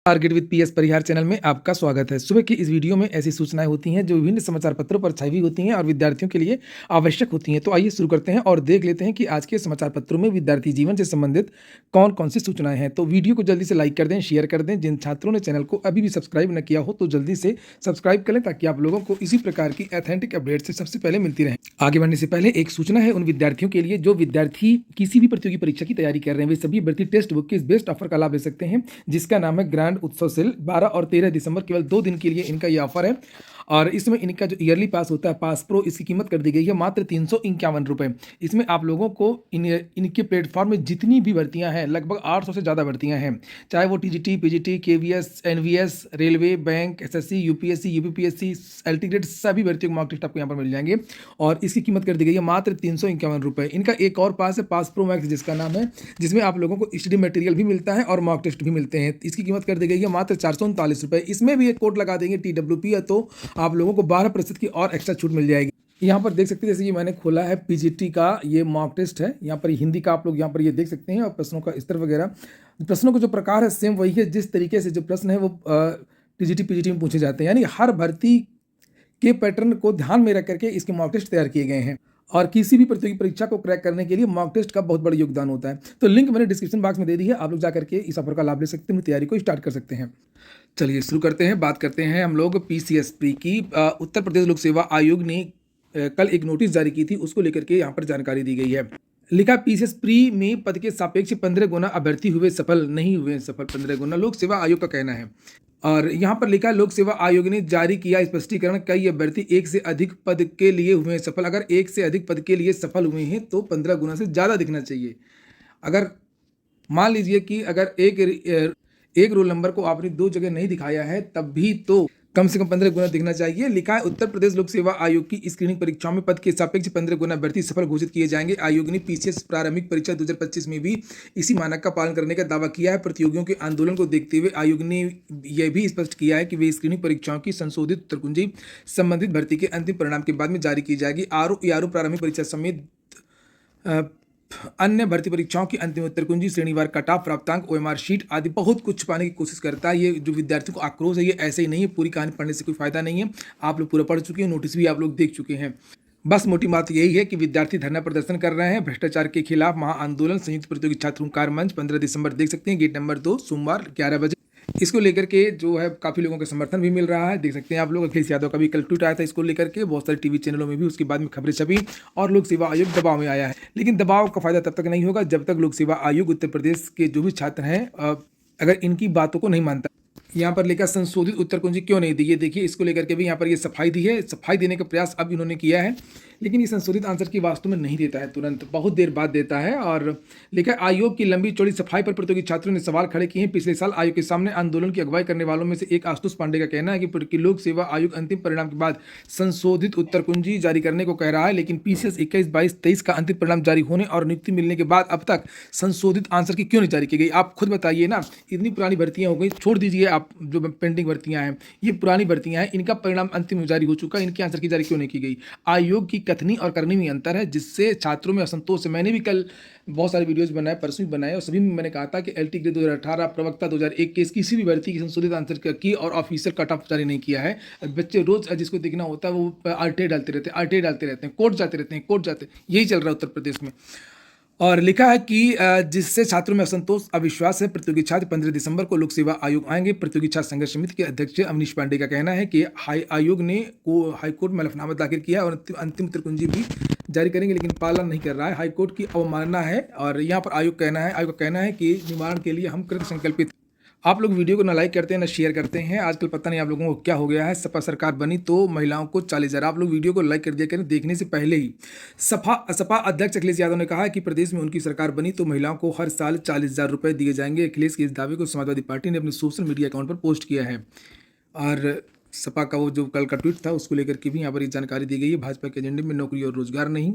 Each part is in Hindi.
Target with PS Parihar channel में आपका स्वागत है। सुबह की इस वीडियो में ऐसी सूचनाएं होती हैं जो विभिन्न समाचार पत्रों पर छाई हुई होती हैं और विद्यार्थियों के लिए आवश्यक होती हैं। तो आइए शुरू करते हैं और देख लेते हैं कि आज के समाचार पत्रों में विद्यार्थी जीवन से संबंधित कौन कौन सी सूचनाएं हैं। तो वीडियो को जल्दी से लाइक कर दें, शेयर कर दें। जिन छात्रों ने चैनल को अभी भी सब्सक्राइब न किया हो तो जल्दी से सब्सक्राइब करें ताकि आप लोगों को इसी प्रकार की ऑथेंटिक अपडेट से सबसे पहले मिलती रहे। आगे बढ़ने से पहले एक सूचना है उन विद्यार्थियों के लिए जो विद्यार्थी किसी भी प्रतियोगी परीक्षा की तैयारी कर रहे हैं। वे सभी भर्ती टेक्स्ट बुक के इस बेस्ट ऑफर का लाभ ले सकते हैं जिसका नाम है ग्रैंड उत्सव सेल। 12 और 13 दिसंबर केवल 2 दिन के लिए इनका ये ऑफर है और इसमें इनका जो ईयरली पास होता है पास प्रो, इसकी कीमत कर दी गई है मात्र 351 रुपये। इसमें आप लोगों को इनके प्लेटफॉर्म में जितनी भी भर्तियां हैं, लगभग 800 से ज़्यादा भर्तियां हैं, चाहे वो TGT, PGT, KVS, NVS, railway, bank, SSC, UPSC, UPPSC, LT grade, सभी भर्तियों के मॉक टेस्ट आपको यहाँ पर मिल जाएंगे और इसकी कीमत कर दी गई है मात्र 351 रुपये। इनका एक और पास है पास प्रो मैक्स जिसका नाम है, जिसमें आप लोगों को स्टडी मटेरियल भी मिलता है और मॉक टेस्ट भी मिलते हैं। इसकी कीमत कर दी गई है मात्र 439 रुपये। इसमें भी एक कोड लगा देंगे TWP, तो आप लोगों को 12% की और एक्स्ट्रा छूट मिल जाएगी। यहाँ पर देख सकते हैं जैसे कि मैंने खोला है पीजीटी का ये मॉक टेस्ट है। यहाँ पर हिंदी का आप लोग यहाँ पर ये देख सकते हैं और प्रश्नों का स्तर वगैरह, प्रश्नों का जो प्रकार है सेम वही है जिस तरीके से जो प्रश्न है वो टीजीटी पीजीटी में पूछे जाते हैं। यानी हर भर्ती के पैटर्न को ध्यान में रख करके इसके मॉक टेस्ट तैयार किए गए हैं और किसी भी प्रतियोगी परीक्षा को क्रैक करने के लिए मॉक टेस्ट का बहुत बड़ा योगदान होता है। तो लिंक मैंने डिस्क्रिप्शन बॉक्स में दे दी है, आप लोग जा करके इस ऑफर का लाभ ले सकते हैं, तैयारी को स्टार्ट कर सकते हैं। चलिए शुरू करते हैं। बात करते हैं हम लोग पीसीएस प्री की। उत्तर प्रदेश लोक सेवा आयोग ने कल एक नोटिस जारी की थी, उसको लेकर के यहाँ पर जानकारी दी गई है। लिखा पीसीएस प्री में पद के सापेक्ष 15 गुना अभ्यर्थी हुए सफल, नहीं हुए सफल 15 गुना, लोक सेवा आयोग का कहना है। और यहाँ पर लिखा लोक सेवा आयोग ने जारी किया स्पष्टीकरण, कई अभ्यर्थी एक से अधिक पद के लिए हुए सफल। अगर एक से अधिक पद के लिए सफल हुए हैं तो 15 गुना से ज़्यादा दिखना चाहिए। अगर मान लीजिए कि अगर एक रोल नंबर को आपने 2 जगह नहीं दिखाया है तब भी तो कम से कम 15 गुना दिखना चाहिए। लिखा है उत्तर प्रदेश लोक सेवा आयोग की स्क्रीनिंग परीक्षाओं में पद के सापेक्ष 15 गुना अभ्यर्थी सफल घोषित किए जाएंगे। आयोग ने पीसीएस प्रारंभिक परीक्षा 2025 में भी इसी मानक का पालन करने का दावा किया है। प्रतियोगियों के आंदोलन को देखते हुए आयोग ने यह भी स्पष्ट किया है कि वे स्क्रीनिंग परीक्षाओं की संशोधित उत्तर कुंजी संबंधित भर्ती के अंतिम परिणाम के बाद में जारी की जाएगी। आरओ प्रारंभिक परीक्षा समेत अन्य भर्ती परीक्षाओं की अंतिम उत्तर कुंजी, श्रेणीवार कट ऑफ, प्राप्तांक, ओएमआर शीट आदि बहुत कुछ छुपाने की कोशिश करता है। ये जो विद्यार्थियों को आक्रोश है ये ऐसे ही नहीं है, पूरी कहानी पढ़ने से कोई फायदा नहीं है। आप लोग पूरा पढ़ चुके हैं, नोटिस भी आप लोग देख चुके हैं। बस मोटी बात यही है कि विद्यार्थी धरना प्रदर्शन कर रहे हैं भ्रष्टाचार के खिलाफ महाआंदोलन। संयुक्त प्रतियोगी छात्र हुंकार मंच 15 दिसंबर देख सकते हैं, गेट नंबर 2 सोमवार 11 बजे। इसको लेकर के जो है काफ़ी लोगों का समर्थन भी मिल रहा है, देख सकते हैं आप लोग। अखिलेश यादव का भी कल ट्वीट आया था इसको लेकर के, बहुत सारे टीवी चैनलों में भी उसके बाद में खबरें छपी और लोक सेवा आयोग दबाव में आया है। लेकिन दबाव का फायदा तब तक नहीं होगा जब तक लोक सेवा आयोग उत्तर प्रदेश के जो भी छात्र हैं अगर इनकी बातों को नहीं मानता। यहाँ पर लिखा संशोधित उत्तर कुंजी क्यों नहीं दी, ये देखिए इसको लेकर के भी यहाँ पर ये सफाई दी है। सफाई देने का प्रयास अब इन्होंने किया है लेकिन ये संशोधित आंसर की वास्तव में नहीं देता है, तुरंत बहुत देर बाद देता है। और लिखा आयोग की लंबी चौड़ी सफाई पर प्रतियोगी छात्रों ने सवाल खड़े किए हैं। पिछले साल आयोग के सामने आंदोलन की अगुवाई करने वालों में से एक आशुतोष पांडे का कहना है कि लोक सेवा आयोग अंतिम परिणाम के बाद संशोधित उत्तर कुंजी जारी करने को कह रहा है, लेकिन पीसीएस 21, 22, 23 का अंतिम परिणाम जारी होने और नियुक्ति मिलने के बाद अब तक संशोधित आंसर की क्यों नहीं जारी की गई। आप खुद बताइए ना, इतनी पुरानी भर्तियां हो गई, छोड़ दीजिए आप जो पेंडिंग भर्तियां हैं, ये पुरानी भर्तियां हैं, इनका परिणाम अंतिम जारी हो चुका है, इनके आंसर की जारी क्यों नहीं की गई। आयोग की कथनी और करनी में अंतर है जिससे छात्रों में असंतोष है। मैंने भी कल बहुत सारे वीडियोस बनाए, परसों भी बनाए और सभी में मैंने कहा था कि एलटी ग्रेड 2018, प्रवक्ता 2021 किसी भी भर्ती की संशोधित आंसर की और ऑफिशियल कट ऑफ जारी नहीं किया है। बच्चे रोज जिसको देखना होता है वो आरटीआई डालते रहते हैं, कोर्ट जाते रहते हैं, यही चल रहा है उत्तर प्रदेश में। और लिखा है कि जिससे छात्रों में असंतोष अविश्वास है। प्रतियोगी छात्र 15 दिसंबर को लोक सेवा आयोग आएंगे। प्रतियोगी छात्र संघर्ष समिति के अध्यक्ष अवनीश पांडे का कहना है कि आयोग ने हाईकोर्ट में हलफनामा दाखिल किया और अंतिम उत्तर कुंजी भी जारी करेंगे लेकिन पालन नहीं कर रहा है। हाईकोर्ट की अवमानना है और यहाँ पर आयोग का कहना है कि निवारण के लिए हम कृत संकल्पित। आप लोग वीडियो को ना लाइक करते हैं ना शेयर करते हैं। आजकल पता नहीं आप लोगों को क्या हो गया है। सपा सरकार बनी तो महिलाओं को 40,000। आप लोग वीडियो को लाइक कर दिया करें देखने से पहले ही। सपा अध्यक्ष अखिलेश यादव ने कहा है कि प्रदेश में उनकी सरकार बनी तो महिलाओं को हर साल 40,000 रुपये दिए जाएंगे। अखिलेश के इस दावे को समाजवादी पार्टी ने अपने सोशल मीडिया अकाउंट पर पोस्ट किया है और सपा का वो जो कल का ट्वीट था उसको लेकर के भी यहाँ पर ये जानकारी दी गई है। भाजपा के एजेंडे में नौकरी और रोजगार नहीं।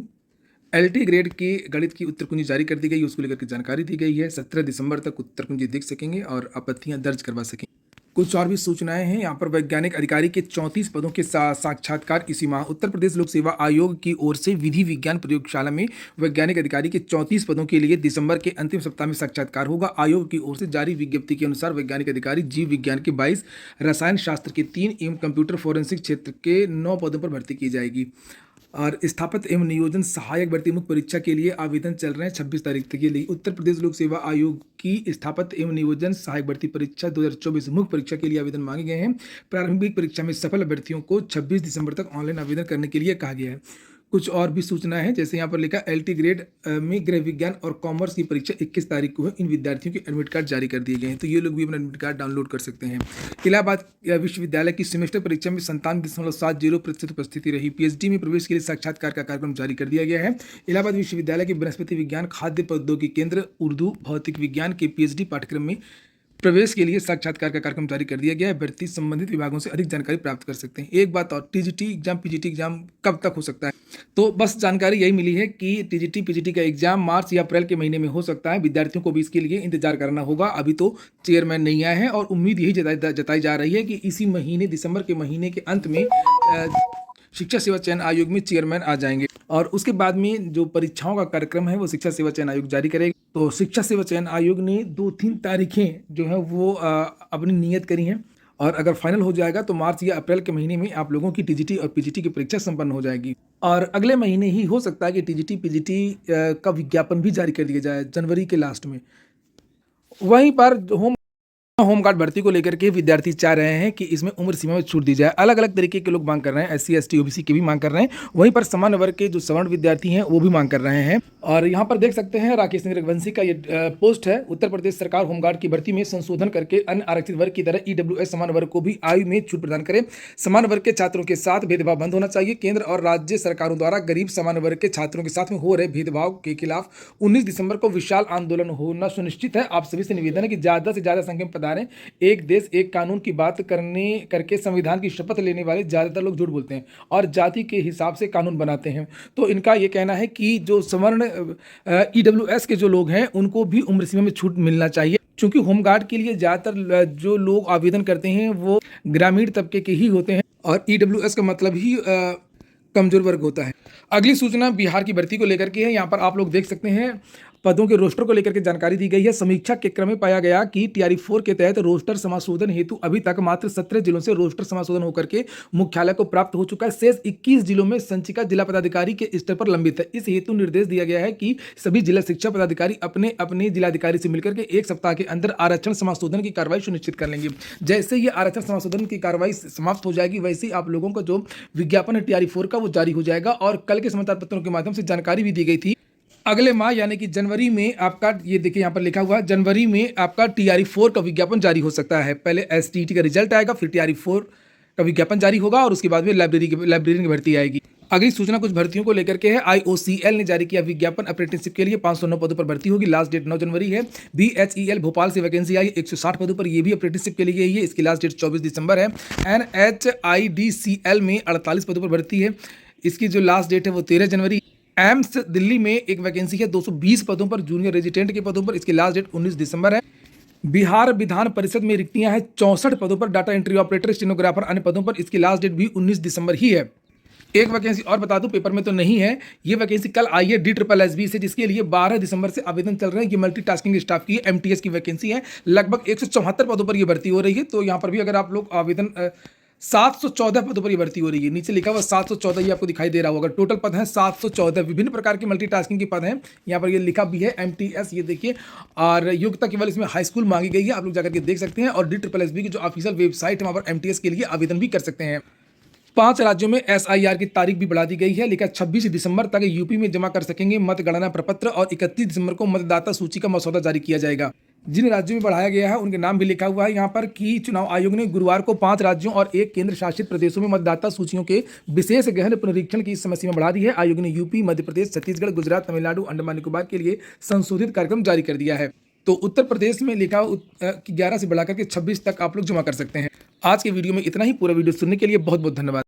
एलटी ग्रेड की गणित की उत्तर कुंजी जारी कर दी गई, उसको लेकर के जानकारी दी गई है। 17 दिसंबर तक उत्तर कुंजी देख सकेंगे और आपत्तियां दर्ज करवा सकेंगे। कुछ और भी सूचनाएं हैं यहाँ पर। वैज्ञानिक अधिकारी के 34 पदों के साक्षात्कार इसी माह। उत्तर प्रदेश लोक सेवा आयोग की ओर से विधि विज्ञान प्रयोगशाला में वैज्ञानिक अधिकारी के 34 पदों के लिए दिसंबर के अंतिम सप्ताह में साक्षात्कार होगा। आयोग की ओर से जारी विज्ञप्ति के अनुसार वैज्ञानिक अधिकारी जीव विज्ञान के 22, रसायन शास्त्र के 3 एवं कंप्यूटर फोरेंसिक क्षेत्र के 9 पदों पर भर्ती की जाएगी। और स्थापित एवं नियोजन सहायक भर्ती मुख्य परीक्षा के लिए आवेदन चल रहे हैं 26 तारीख तक के लिए। उत्तर प्रदेश लोक सेवा आयोग की स्थापित एवं नियोजन सहायक भर्ती परीक्षा 2024 मुख्य परीक्षा के लिए आवेदन मांगे गए हैं। प्रारंभिक परीक्षा में सफल अभ्यर्थियों को 26 दिसंबर तक ऑनलाइन आवेदन करने के लिए कहा गया है। कुछ और भी सूचनाएं हैं, जैसे यहाँ पर लिखा LT ग्रेड में गृह विज्ञान और कॉमर्स की परीक्षा 21 तारीख को है। इन विद्यार्थियों के एडमिट कार्ड जारी कर दिए गए हैं, तो ये लोग भी अपना एडमिट कार्ड डाउनलोड कर सकते हैं। इलाहाबाद विश्वविद्यालय की सेमेस्टर परीक्षा में 97.70% उपस्थिति रही। PhD में प्रवेश के लिए साक्षात्कार का कार्यक्रम जारी कर दिया गया है। इलाहाबाद विश्वविद्यालय के वनस्पति विज्ञान खाद्य प्रौद्योगिकी केंद्र उर्दू भौतिक विज्ञान के PhD पाठ्यक्रम में प्रवेश के लिए साक्षात्कार का कार्यक्रम जारी कर दिया गया है। अभ्यर्थी संबंधित विभागों से अधिक जानकारी प्राप्त कर सकते हैं। एक बात और, TGT एग्जाम PGT एग्जाम कब तक हो सकता है? तो बस जानकारी यही मिली है कि TGT PGT का एग्जाम मार्च या अप्रैल के महीने में हो सकता है। विद्यार्थियों को भी इसके लिए इंतजार करना होगा। अभी तो चेयरमैन नहीं आए हैं और उम्मीद यही जताई जा रही है कि इसी महीने दिसंबर के महीने के अंत में शिक्षा सेवा चयन आयोग में चेयरमैन आ जाएंगे और उसके बाद में जो परीक्षाओं का कार्यक्रम है वो शिक्षा सेवा चयन आयोग जारी करेगा। तो शिक्षा सेवा चयन आयोग ने 2-3 तारीखें जो है वो अपनी नियत करी हैं और अगर फाइनल हो जाएगा तो मार्च या अप्रैल के महीने में आप लोगों की TGT और PGT की परीक्षा संपन्न हो जाएगी। और अगले महीने ही हो सकता है कि TGT PGT का विज्ञापन भी जारी कर दिया जाए जनवरी के लास्ट में। वहीं पर होमगार्ड भर्ती को लेकर के विद्यार्थी चाह रहे हैं कि इसमें उम्र सीमा में छूट दी जाए। अलग अलग तरीके के लोग मांग कर रहे हैं, SC ST OBC की भी मांग कर रहे हैं। वहीं पर सामान्य वर्ग के जो सवर्ण विद्यार्थी हैं वो भी मांग कर रहे हैं। और यहाँ पर देख सकते हैं राकेश रघुवंशी का ये पोस्ट है। उत्तर प्रदेश सरकार होमगार्ड की भर्ती में संशोधन करके अन्य आरक्षित वर्ग की तरह EWS सामान्य वर्ग को भी आयु में छूट प्रदान करे। सामान्य वर्ग के छात्रों के साथ भेदभाव बंद होना चाहिए। केंद्र और राज्य सरकारों द्वारा गरीब सामान्य वर्ग के छात्रों के साथ में हो रहे भेदभाव के खिलाफ 19 दिसंबर को विशाल आंदोलन होना सुनिश्चित है। आप सभी से निवेदन है कि ज्यादा से ज्यादा संख्या में पधारें। एक देश एक कानून की बात करके संविधान की शपथ लेने वाले ज्यादातर लोग झूठ बोलते हैं और जाति के हिसाब से कानून बनाते हैं। तो इनका ये कहना है कि जो सवर्ण EWS के जो लोग हैं उनको भी उम्र सीमा में छूट मिलना चाहिए, क्योंकि होमगार्ड के लिए ज्यादातर जो लोग आवेदन करते हैं वो ग्रामीण तबके के ही होते हैं और EWS का मतलब ही कमजोर वर्ग होता है। अगली सूचना बिहार की भर्ती को लेकर के है। यहाँ पर आप लोग देख सकते हैं पदों के रोस्टर को लेकर के जानकारी दी गई है। समीक्षा के क्रम में पाया गया कि TRE-4 के तहत रोस्टर समाशोधन हेतु अभी तक मात्र 17 जिलों से रोस्टर समाशोधन होकर के मुख्यालय को प्राप्त हो चुका है। शेष 21 जिलों में संचिका जिला पदाधिकारी के स्तर पर लंबित है। इस हेतु निर्देश दिया गया है कि सभी जिला शिक्षा पदाधिकारी अपने अपने जिलाधिकारी से मिलकर के 1 सप्ताह के अंदर आरक्षण समाशोधन की कार्रवाई सुनिश्चित कर लेंगे। जैसे ये आरक्षण समाशोधन की कार्रवाई समाप्त हो जाएगी वैसे ही आप लोगों का जो विज्ञापन है TRE-4 का वो जारी हो जाएगा। और कल के समाचार पत्रों के माध्यम से जानकारी भी दी गई थी अगले माह यानी कि जनवरी में आपका, ये देखिए यहाँ पर लिखा हुआ है, जनवरी में आपका TRE-4 का विज्ञापन जारी हो सकता है। पहले STET का रिजल्ट आएगा, फिर TRE-4 का विज्ञापन जारी होगा और उसके बाद में लाइब्रेरियन की भर्ती आएगी। अगली सूचना कुछ भर्तियों को लेकर के है। IOCL ने जारी किया विज्ञापन। अप्रेंटिसशिप के लिए 509 पदों पर भर्ती होगी। लास्ट डेट 9 जनवरी है। BHEL भोपाल से वैकेंसी आई 160 पदों पर, ये भी अप्रेंटिसशिप के लिए ही है। इसकी लास्ट डेट 24 दिसंबर है। NHIDCL में 48 पदों पर भर्ती है। इसकी जो लास्ट डेट है वो 13 जनवरी। एम्स दिल्ली में एक वैकेंसी है 220 पदों पर, जूनियर रेजिडेंट के पदों पर। इसकी लास्ट डेट 19 दिसंबर है। बिहार विधान परिषद में रिक्तियां हैं 64 पदों पर, डाटा एंट्री ऑपरेटर, स्टेनोग्राफर, अन्य पदों पर। इसकी लास्ट डेट भी 19 दिसंबर ही है। एक वैकेंसी और बता दूं, पेपर में तो नहीं है, ये वैकेंसी कल आई है DSSB से, जिसके लिए 12 दिसंबर से आवेदन चल रहे हैं। ये मल्टीटास्किंग स्टाफ की MTS की वैकेंसी है। लगभग 174 पदों पर यह भर्ती हो रही है। तो यहाँ पर भी अगर आप लोग आवेदन 714 पदों पर ये भर्ती हो रही है। नीचे लिखा हुआ 714, ये आपको दिखाई दे रहा होगा। टोटल पद हैं 714। विभिन्न प्रकार के मल्टीटास्किंग के पद हैं। यहाँ पर ये लिखा भी है MTS, ये देखिए। और योग्यता केवल इसमें हाई स्कूल मांगी गई है, आप लोग जाकर के देख सकते हैं। और DSSB की जो ऑफिशियल वेबसाइट है वहाँ पर MTS के लिए आवेदन भी कर सकते हैं। 5 राज्यों में SIR की तारीख भी बढ़ा दी गई है। लिखा 26 दिसंबर तक यूपी में जमा कर सकेंगे मतगणना प्रपत्र और 31 दिसंबर को मतदाता सूची का मसौदा जारी किया जाएगा। जिन राज्यों में बढ़ाया गया है उनके नाम भी लिखा हुआ है यहाँ पर कि चुनाव आयोग ने गुरुवार को 5 राज्यों और 1 केंद्र शासित प्रदेशों में मतदाता सूचियों के विशेष गहन पुनरीक्षण की समय सीमा बढ़ा दी है। आयोग ने यूपी, मध्य प्रदेश, छत्तीसगढ़, गुजरात, तमिलनाडु, अंडमान निकोबार के लिए संशोधित कार्यक्रम जारी कर दिया है। तो उत्तर प्रदेश में लिखा 11 से बढ़ाकर के 26 तक आप लोग जमा कर सकते हैं। आज के वीडियो में इतना ही। पूरा वीडियो सुनने के लिए बहुत बहुत धन्यवाद।